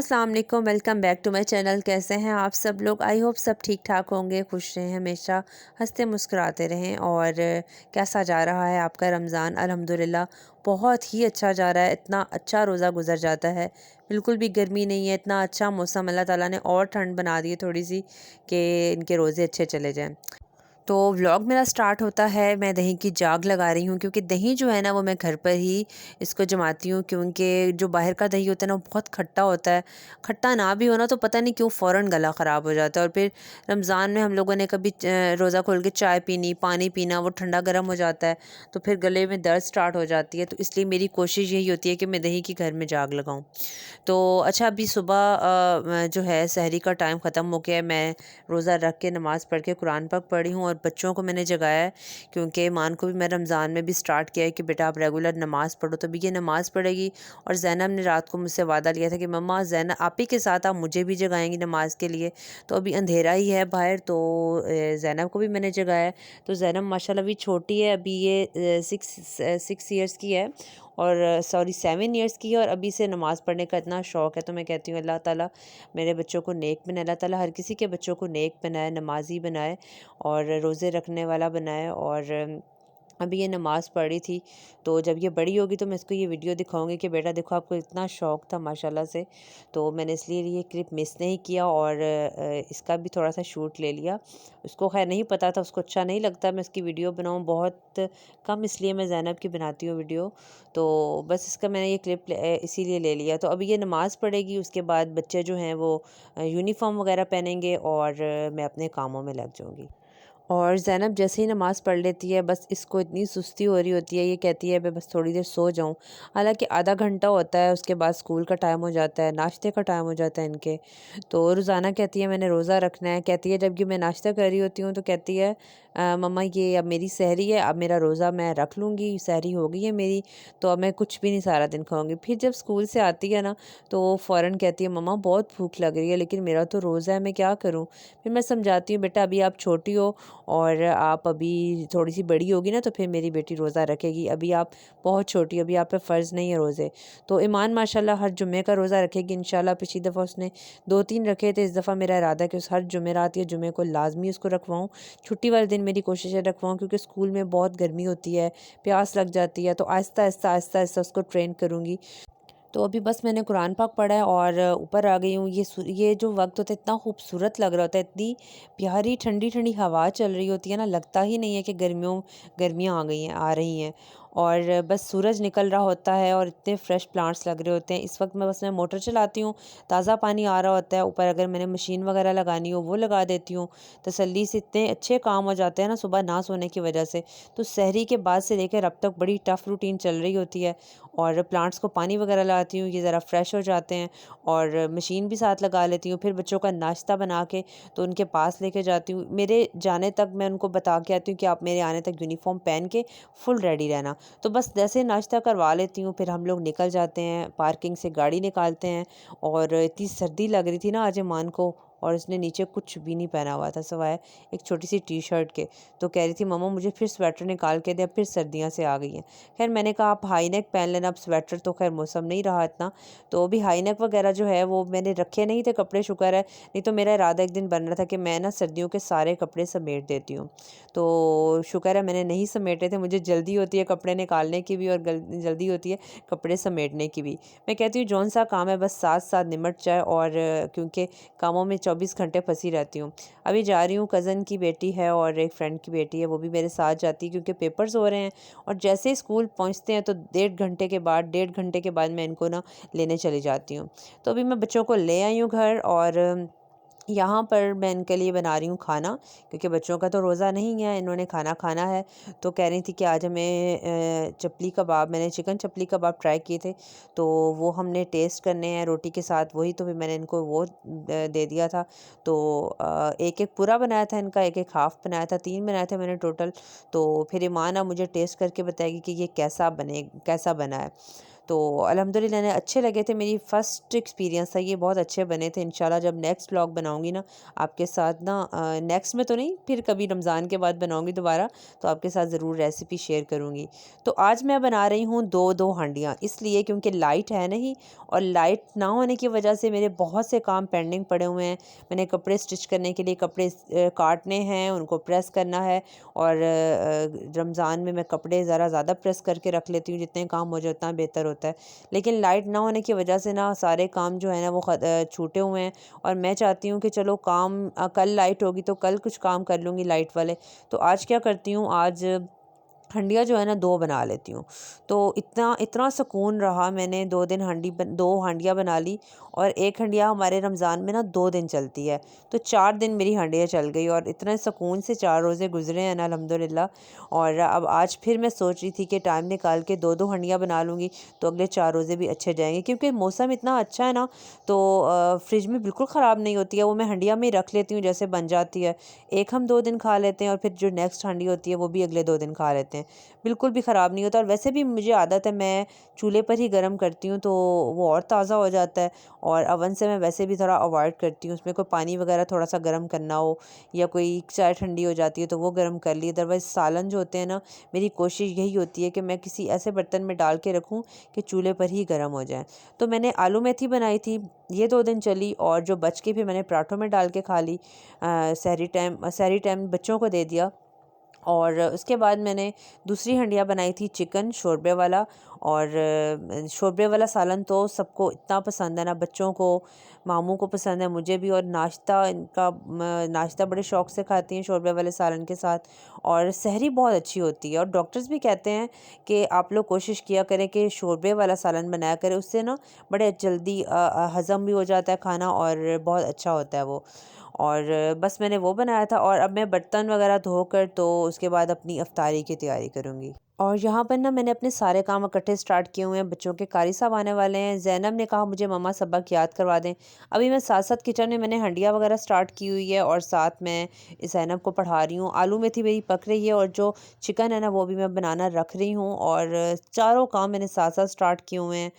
अस्सलाम वालेकुम, welcome back to my channel. कैसे हैं आप सब लोग? आई होप सब ठीक ठाक होंगे, खुश रहें, हमेशा हंसते मुस्कुराते रहें। और कैसा जा रहा है आपका रमज़ान? अल्हम्दुलिल्लाह बहुत ही अच्छा जा रहा है। इतना अच्छा रोज़ा गुजर जाता है, बिल्कुल भी गर्मी नहीं है। इतना अच्छा मौसम अल्लाह ताला ने और ठंड बना दी है थोड़ी सी कि इनके रोज़े अच्छे चले जाएँ। तो व्लॉग मेरा स्टार्ट होता है, मैं दही की जाग लगा रही हूँ क्योंकि दही जो है ना वो मैं घर पर ही इसको जमाती हूँ, क्योंकि जो बाहर का दही होता है ना वो बहुत खट्टा होता है। खट्टा ना भी हो ना तो पता नहीं क्यों फ़ौरन गला ख़राब हो जाता है। और फिर रमज़ान में हम लोगों ने कभी रोज़ा खोल के चाय पीनी, पानी पीना, वो ठंडा गर्म हो जाता है तो फिर गले में दर्द स्टार्ट हो जाती है। तो इसलिए मेरी कोशिश यही होती है कि मैं दही की घर में जाग लगाऊँ। तो अच्छा, अभी सुबह जो है सहरी का टाइम ख़त्म हो गया है। मैं रोज़ा रख के नमाज़ पढ़ के कुरान पाक पढ़ी हूँ और बच्चों को मैंने जगाया है, क्योंकि ईमान को भी मैं रमज़ान में भी स्टार्ट किया है कि बेटा आप रेगुलर नमाज़ पढ़ो। तो अभी ये नमाज़ पढ़ेगी। और ज़ैनब ने रात को मुझसे वादा लिया था कि मम्मा ज़ैनब आप ही के साथ आप मुझे भी जगाएंगी नमाज़ के लिए। तो अभी अंधेरा ही है बाहर, तो ज़ैनब को भी मैंने जगाया है। तो ज़ैनब माशाल्लाह अभी छोटी है, अभी ये 6 ईयर्स की है, और सॉरी 7 ईयर्स की है। और अभी से नमाज़ पढ़ने का इतना शौक़ है। तो मैं कहती हूँ अल्लाह ताला मेरे बच्चों को नेक बनाए, अल्लाह ताला हर किसी के बच्चों को नेक बनाए, नमाज़ी बनाए और रोज़े रखने वाला बनाए। और अभी ये नमाज़ पढ़ी थी, तो जब ये बड़ी होगी तो मैं इसको ये वीडियो दिखाऊंगी कि बेटा देखो आपको इतना शौक़ था माशाल्लाह से। तो मैंने इसलिए ये क्लिप मिस नहीं किया और इसका भी थोड़ा सा शूट ले लिया। उसको खैर नहीं पता था, उसको अच्छा नहीं लगता मैं इसकी वीडियो बनाऊँ, बहुत कम, इसलिए मैं ज़ैनब की बनाती हूँ वीडियो। तो बस इसका मैंने ये क्लिप इसीलिए ले लिया। तो अभी ये नमाज़ पढ़ेगी, उसके बाद बच्चे जो हैं वो यूनिफ़ॉर्म वगैरह पहनेंगे और मैं अपने कामों में लग जाऊँगी। और ज़ैनब जैसे ही नमाज़ पढ़ लेती है, बस इसको इतनी सुस्ती हो रही होती है, ये कहती है मैं बस थोड़ी देर सो जाऊँ। हालाँकि आधा घंटा होता है, उसके बाद स्कूल का टाइम हो जाता है, नाश्ते का टाइम हो जाता है इनके। तो रोज़ाना कहती है मैंने रोज़ा रखना है। कहती है जब कि मैं नाश्ता कर रही होती हूँ तो कहती है मम्मा ये अब मेरी सहरी है, अब मेरा रोज़ा मैं रख लूँगी, सहरी हो गई है मेरी, तो अब मैं कुछ भी नहीं सारा दिन खाऊँगी। फिर जब स्कूल से आती है ना तो वो फ़ौरन कहती है मम्मा बहुत भूख लग रही है, लेकिन मेरा तो रोज़ा है, मैं क्या करूँ? फिर मैं समझाती हूँ बेटा अभी आप छोटी हो और आप अभी थोड़ी सी बड़ी होगी ना तो फिर मेरी बेटी रोज़ा रखेगी, अभी आप बहुत छोटी, अभी आप पे फ़र्ज़ नहीं है रोज़े। तो ईमान माशाल्लाह हर जुम्मे का रोज़ा रखेगी इंशाल्लाह। पिछली दफ़ा उसने 2-3 रखे थे, इस दफ़ा मेरा इरादा है कि उस हर जुमेरात या जुम्मे को लाजमी उसको रखवाऊँ। छुट्टी वाले दिन मेरी कोशिश है रखवाऊँ, क्योंकि स्कूल में बहुत गर्मी होती है, प्यास लग जाती है, तो आहिस्ता आहिस्ता आहिस्ता आहिस्ता उसको ट्रेन करूँगी। तो अभी बस मैंने कुरान पाक पढ़ा है और ऊपर आ गई हूँ। ये जो वक्त होता है इतना खूबसूरत लग रहा होता है, इतनी प्यारी ठंडी ठंडी हवा चल रही होती है ना, लगता ही नहीं है कि गर्मियाँ आ गई हैं, आ रही हैं। और बस सूरज निकल रहा होता है और इतने फ्रेश प्लांट्स लग रहे होते हैं। इस वक्त मैं मोटर चलाती हूँ, ताज़ा पानी आ रहा होता है ऊपर, अगर मैंने मशीन वगैरह लगानी हो वो लगा देती हूँ। तसल्ली से इतने अच्छे काम हो जाते हैं ना सुबह ना सोने की वजह से। तो सहरी के बाद से लेकर अब तक बड़ी टफ़ रूटीन चल रही होती है। और प्लांट्स को पानी वगैरह लगाती हूँ, ये ज़रा फ्रेश हो जाते हैं। और मशीन भी साथ लगा लेती हूँ। फिर बच्चों का नाश्ता बना के तो उनके पास लेके जाती हूँ। मेरे जाने तक मैं उनको बता के आती हूँ कि आप मेरे आने तक यूनिफ़ॉर्म पहन के फुल रेडी रहना। तो बस जैसे नाश्ता करवा लेती हूँ, फिर हम लोग निकल जाते हैं, पार्किंग से गाड़ी निकालते हैं। और इतनी सर्दी लग रही थी ना आज ईमान को, और उसने नीचे कुछ भी नहीं पहना हुआ था सिवाय एक छोटी सी टी शर्ट के। तो कह रही थी मम्मा मुझे फिर स्वेटर निकाल के दे, अब फिर सर्दियाँ से आ गई हैं। खैर मैंने कहा आप हाई नेक पहन लेना, अब स्वेटर तो खैर मौसम नहीं रहा इतना। तो अभी हाई नेक वगैरह जो है वो मैंने रखे नहीं थे कपड़े, शुक्र है, नहीं तो मेरा इरादा एक दिन बन रहा था कि मैं ना सर्दियों के सारे कपड़े समेट देती हूँ। तो शुक्र है मैंने नहीं समेटे थे। मुझे जल्दी होती है कपड़े निकालने की भी और जल्दी होती है कपड़े समेटने की भी। मैं कहती हूँ जौन सा काम है बस साथ साथ निमट जाए, और क्योंकि कामों में 24 घंटे फंसी रहती हूँ। अभी जा रही हूँ, कज़न की बेटी है और एक फ्रेंड की बेटी है, वो भी मेरे साथ जाती है क्योंकि पेपर्स हो रहे हैं। और जैसे ही स्कूल पहुँचते हैं तो डेढ़ घंटे के बाद मैं इनको ना लेने चली जाती हूँ। तो अभी मैं बच्चों को ले आई हूँ घर, और यहाँ पर मैं इनके लिए बना रही हूँ खाना, क्योंकि बच्चों का तो रोज़ा नहीं है, इन्होंने खाना खाना है। तो कह रही थी कि आज हमें चपली कबाब, मैंने चिकन चपली कबाब ट्राई किए थे तो वो हमने टेस्ट करने हैं रोटी के साथ, वही तो फिर मैंने इनको वो दे दिया था। तो एक एक पूरा बनाया था इनका, एक एक हाफ़ बनाया था, 3 बनाए थे मैंने टोटल। तो फिर ईमान अब मुझे टेस्ट करके बताएगी कि ये कैसा बना है। तो अल्हम्दुलिल्लाह ने अच्छे लगे थे, मेरी फ़र्स्ट एक्सपीरियंस था ये, बहुत अच्छे बने थे। इंशाल्लाह जब नेक्स्ट व्लॉग बनाऊँगी ना आपके साथ ना, नेक्स्ट में तो नहीं, फिर कभी रमज़ान के बाद बनाऊँगी दोबारा, तो आपके साथ ज़रूर रेसिपी शेयर करूँगी। तो आज मैं बना रही हूँ 2-2 हांडियाँ, इसलिए क्योंकि लाइट है नहीं, और लाइट ना होने की वजह से मेरे बहुत से काम पेंडिंग पड़े हुए हैं। मैंने कपड़े स्टिच करने के लिए कपड़े काटने हैं, उनको प्रेस करना है, और रमज़ान में मैं कपड़े ज़रा ज़्यादा प्रेस करके रख लेती हूँ, जितने काम हो जाए उतना बेहतर होता है। लेकिन लाइट ना होने की वजह से ना सारे काम जो है ना वो छूटे हुए हैं, और मैं चाहती हूँ कि चलो काम कल लाइट होगी तो कल कुछ काम कर लूँगी लाइट वाले। तो आज क्या करती हूँ, आज हंडिया जो है ना 2 बना लेती हूँ। तो इतना इतना सुकून रहा, मैंने 2 दिन 2 हांडियाँ बना ली, और 1 हंडिया हमारे रमज़ान में ना 2 दिन चलती है। तो 4 दिन मेरी हंडिया चल गई, और इतने सुकून से 4 रोज़े गुज़रे हैं ना अल्हम्दुलिल्लाह। और अब आज फिर मैं सोच रही थी कि टाइम निकाल के 2-2 हंडियाँ बना लूँगी, तो अगले 4 रोज़े भी अच्छे जाएँगे, क्योंकि मौसम इतना अच्छा है ना, तो फ्रिज में बिल्कुल ख़राब नहीं होती है। वो मैं हंडिया में ही रख लेती हूँ, जैसे बन जाती है। एक हम 2 दिन खा लेते हैं, और फिर जो नेक्स्ट हांडी होती है वो भी अगले 2 दिन खा लेते हैं। बिल्कुल भी ख़राब नहीं होता, और वैसे भी मुझे आदत है, मैं चूल्हे पर ही गर्म करती हूँ, तो वो और ताज़ा हो जाता है। और अवन से मैं वैसे भी थोड़ा अवॉइड करती हूँ, उसमें कोई पानी वगैरह थोड़ा सा गर्म करना हो, या कोई चाय ठंडी हो जाती है तो वो गर्म कर ली। अदरवाइज़ सालन जो होते हैं ना, मेरी कोशिश यही होती है कि मैं किसी ऐसे बर्तन में डाल के रखूँ कि चूल्हे पर ही गर्म हो जाए। तो मैंने आलू मेथी बनाई थी, ये 2 दिन चली, और जो बच के फिर मैंने पराठों में डाल के खा ली। सहरी टाइम बच्चों को दे दिया। और उसके बाद मैंने दूसरी हंडिया बनाई थी चिकन शोरबे वाला। और शोरबे वाला सालन तो सबको इतना पसंद है ना, बच्चों को, मामू को पसंद है, मुझे भी। और नाश्ता इनका नाश्ता बड़े शौक़ से खाती हैं शोरबे वाले सालन के साथ। और सहरी बहुत अच्छी होती है, और डॉक्टर्स भी कहते हैं कि आप लोग कोशिश किया करें कि शोरबे वाला सालन बनाया करें, उससे ना बड़े जल्दी हज़म भी हो जाता है खाना, और बहुत अच्छा होता है वो। और बस मैंने वो बनाया था, और अब मैं बर्तन वगैरह धोकर तो उसके बाद अपनी इफ्तारी की तैयारी करूँगी। और यहाँ पर ना मैंने अपने सारे काम इकट्ठे स्टार्ट किए हुए हैं, बच्चों के कारी साहब आने वाले हैं। ज़ैनब ने कहा मुझे मम्मा सबक याद करवा दें। अभी मैं साथ-साथ किचन में मैंने हंडिया वगैरह स्टार्ट की हुई है, और साथ में ज़ैनब को पढ़ा रही हूँ। आलू मेथी मेरी पक रही है, और जो चिकन है ना वो भी मैं बनाना रख रही हूँ, और चारों काम मैंने साथ-साथ स्टार्ट किए हुए हैं।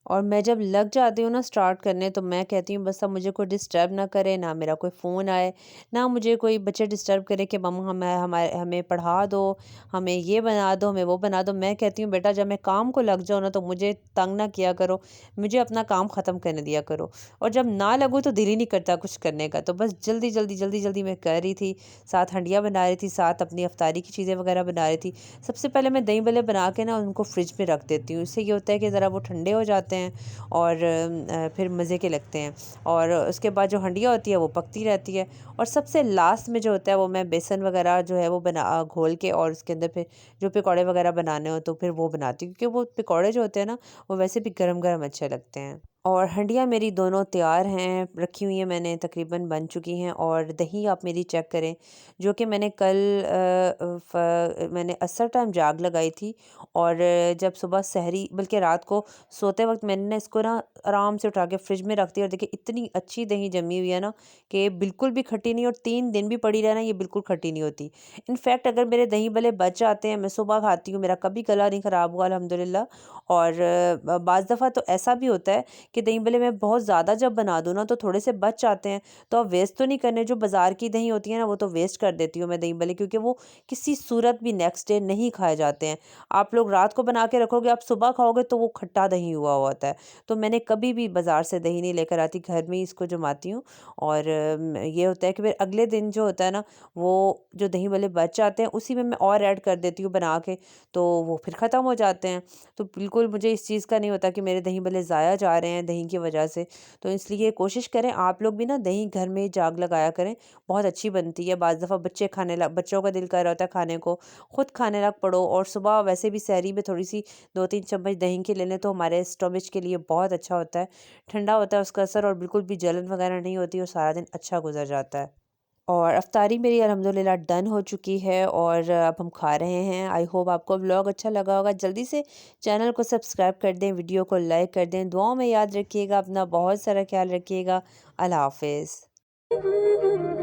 और मैं जब लग जाती हूँ ना स्टार्ट करने, तो मैं कहती हूँ बस अब मुझे कोई डिस्टर्ब ना करे, ना मेरा कोई फ़ोन आए, ना मुझे कोई बच्चे डिस्टर्ब करे कि मम्मा हमें पढ़ा दो, हमें ये बना दो, हमें वो बना दो। मैं कहती हूँ बेटा जब मैं काम को लग जाऊँ ना, तो मुझे तंग ना किया करो, मुझे अपना काम ख़त्म करने दिया करो। और जब ना लगूँ तो दिल ही नहीं करता कुछ करने का, तो बस जल्दी मैं कर रही थी, साथ हंडिया बना रही थी, साथ अपनी इफ्तारी की चीज़ें वगैरह बना रही थी। सबसे पहले मैं दही भल्ले बना के ना उनको फ्रिज में रख देती हूँ, इससे ये होता है कि ज़रा वो ठंडे हो जाते हैं, और फिर मज़े के लगते हैं। और उसके बाद जो हंडिया होती है वो पकती रहती है, और सबसे लास्ट में जो होता है वो मैं बेसन वगैरह जो है वो घोल के, और उसके अंदर फिर जो पकौड़े वगैरह बनाने हो तो फिर वो बनाती हूँ, क्योंकि वो पकौड़े जो होते हैं ना वो वैसे भी गरम गरम अच्छे लगते हैं। और हंडिया मेरी दोनों तैयार हैं, रखी हुई हैं मैंने, तकरीबन बन चुकी हैं। और दही आप मेरी चेक करें, जो कि मैंने कल मैंने असर टाइम जाग लगाई थी, और जब सुबह सहरी, बल्कि रात को सोते वक्त मैंने ना इसको ना आराम से उठा के फ्रिज में रख दिया, और देखिए इतनी अच्छी दही जमी हुई है ना कि बिल्कुल भी खट्टी नहीं, और 3 दिन भी पड़ी रहना ये बिल्कुल खट्टी नहीं होती। इनफैक्ट अगर मेरे दही भले बच जाते हैं, मैं सुबह खाती हूँ, मेरा कभी गला नहीं ख़राब हुआ अल्हम्दुलिल्लाह। और बाज़ दफ़ा तो ऐसा भी होता है कि दही भल्ले मैं बहुत ज़्यादा जब बना दूँ ना, तो थोड़े से बच जाते हैं, तो अब वेस्ट तो नहीं करने, जो बाज़ार की दही होती है ना वो तो वेस्ट कर देती हूँ मैं दही भल्ले, क्योंकि वो किसी सूरत भी नेक्स्ट डे नहीं खाए जाते हैं। आप लोग रात को बना के रखोगे, आप सुबह खाओगे तो वो खट्टा दही हुआ हुआ होता है। तो मैंने कभी भी बाज़ार से दही नहीं लेकर आती, घर में ही इसको जमाती हूँ। और ये होता है कि फिर अगले दिन जो होता है ना, वो जो दही भल्ले बच जाते हैं उसी में मैं और ऐड कर देती हूँ बना के, तो वो फिर ख़त्म हो जाते हैं। तो बिल्कुल मुझे इस चीज़ का नहीं होता कि मेरे दही भल्ले ज़ाया जा रहे हैं दही की वजह से। तो इसलिए कोशिश करें आप लोग भी ना दही घर में ही जाग लगाया करें, बहुत अच्छी बनती है। बाज़ दफ़ा बच्चों का दिल कर रहा होता है खाने को, खुद खाने लग पड़ो, और सुबह वैसे भी सहरी में थोड़ी-सी 2-3 चम्मच दही के ले लें तो हमारे स्टमच के लिए बहुत अच्छा होता है। ठंडा होता है उसका असर, और बिल्कुल भी जलन वगैरह नहीं होती, और सारा दिन अच्छा गुज़र जाता है। और इफ्तारी मेरी अल्हम्दुलिल्लाह डन हो चुकी है, और अब हम खा रहे हैं। आई होप आपको व्लॉग अच्छा लगा होगा। जल्दी से चैनल को सब्सक्राइब कर दें, वीडियो को लाइक कर दें, दुआओं में याद रखिएगा, अपना बहुत सारा ख्याल रखिएगा। अल्लाह हाफ़िज़।